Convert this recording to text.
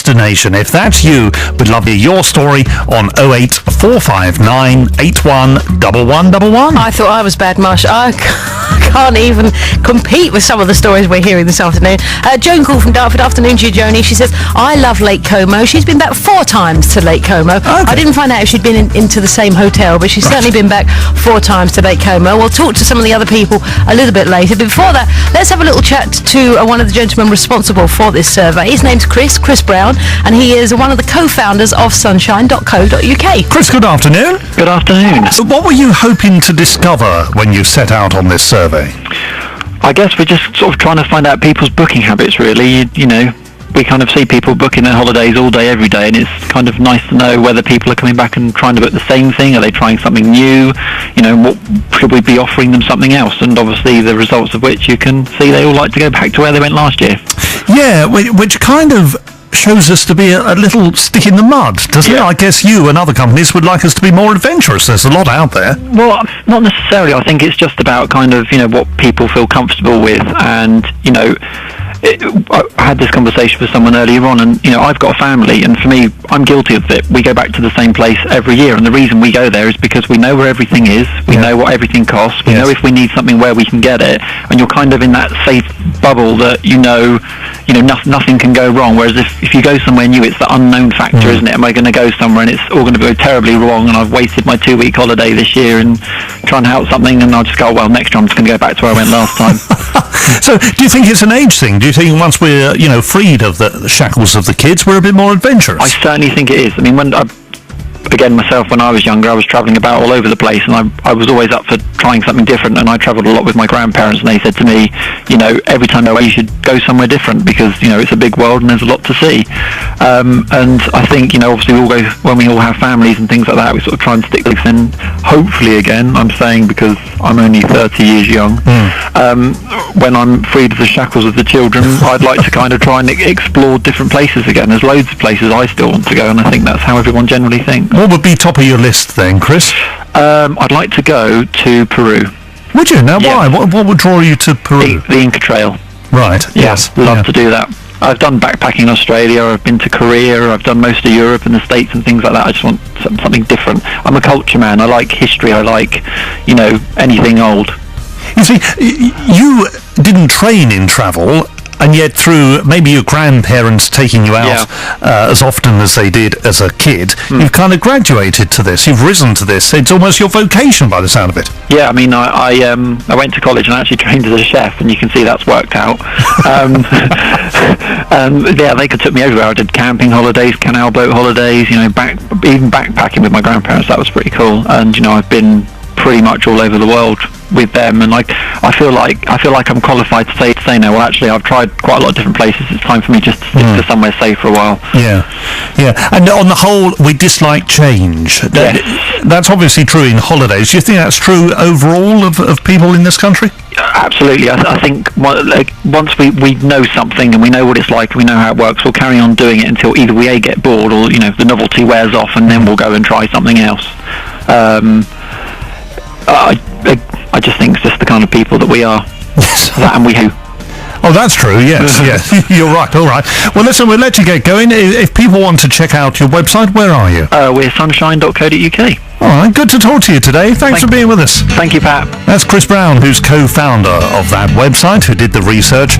destination. If that's you, we'd love to hear your story on 08459 811111. I thought I was bad, Marsh. I can't even compete with some of the stories we're hearing this afternoon. Joan called from Dartford. Afternoon to you, Joni. She says, I love Lake Como. She's been back 4 times to Lake Como. Okay. I didn't find out if she'd been into the same hotel, but she's certainly been back 4 times to Lake Como. We'll talk to some of the other people a little bit later. Before that, let's have a little chat to one of the gentlemen responsible for this survey. His name's Chris Brown, and he is one of the co-founders of sunshine.co.uk. Chris, good afternoon. Good afternoon. So what were you hoping to discover when you set out on this survey? I guess we're just sort of trying to find out people's booking habits, really. You know, we kind of see people booking their holidays all day, every day, and it's kind of nice to know whether people are coming back and trying to book the same thing. Are they trying something new? You know, what should we be offering them something else? And obviously the results of which you can see they all like to go back to where they went last year. Yeah, which kind of shows us to be a little stick in the mud, doesn't it? I guess you and other companies would like us to be more adventurous. There's a lot out there. Well, not necessarily. I think it's just about kind of, you know, what people feel comfortable with. And, you know, I had this conversation with someone earlier on, and, you know, I've got a family, and for me, I'm guilty of it. We go back to the same place every year, and the reason we go there is because we know where everything is, we know what everything costs, we know if we need something where we can get it, and you're kind of in that safe bubble that you know nothing can go wrong. Whereas if you go somewhere new, it's the unknown factor, isn't it? Am I going to go somewhere and it's all going to go terribly wrong, and I've wasted my 2-week holiday this year and trying to help something, and I'll just go, well, next year I'm just going to go back to where I went last time. So, do you think it's an age thing? Do you think once we're, you know, freed of the shackles of the kids, we're a bit more adventurous? I certainly think it is. I mean, when I was younger, I was travelling about all over the place, and I was always up for trying something different, and I travelled a lot with my grandparents, and they said to me, you know, every time you're away, you should go somewhere different, because, you know, it's a big world and there's a lot to see. And I think, you know, obviously we all go, when we all have families and things like that, we sort of try and stick this in, hopefully again, I'm saying because I'm only 30 years young, when I'm freed of the shackles of the children, I'd like to kind of try and explore different places again. There's loads of places I still want to go, and I think that's how everyone generally thinks. What would be top of your list then, Chris? I'd like to go to Peru. Would you? Now, why? What would draw you to Peru? The Inca Trail. Right, yes. Love to do that. I've done backpacking in Australia, I've been to Korea, I've done most of Europe and the States and things like that. I just want something different. I'm a culture man. I like history. I like, you know, anything old. You see, you didn't train in travel, and yet through maybe your grandparents taking you out as often as they did as a kid, you've kind of graduated to this, you've risen to this. It's almost your vocation by the sound of it. Yeah, I mean, I went to college and I actually trained as a chef, and you can see that's worked out. Yeah, they took me everywhere. I did camping holidays, canal boat holidays, you know, even backpacking with my grandparents. That was pretty cool. And, you know, I've been pretty much all over the world with them, and like I feel like I'm qualified to say no. Well, actually, I've tried quite a lot of different places. It's time for me just to stick to somewhere safe for a while. Yeah. And on the whole, we dislike change. That's obviously true in holidays. Do you think that's true overall of people in this country? Absolutely. I think once we know something and we know what it's like, and we know how it works, we'll carry on doing it until either we get bored, or, you know, the novelty wears off, and then we'll go and try something else. I just think it's just the kind of people that we are. That and we who. Oh, that's true, yes. You're right, all right. Well, listen, we'll let you get going. If people want to check out your website, where are you? We're sunshine.co.uk. All right, good to talk to you today. Thanks for being with us. Thank you, Pat. That's Chris Brown, who's co-founder of that website, who did the research.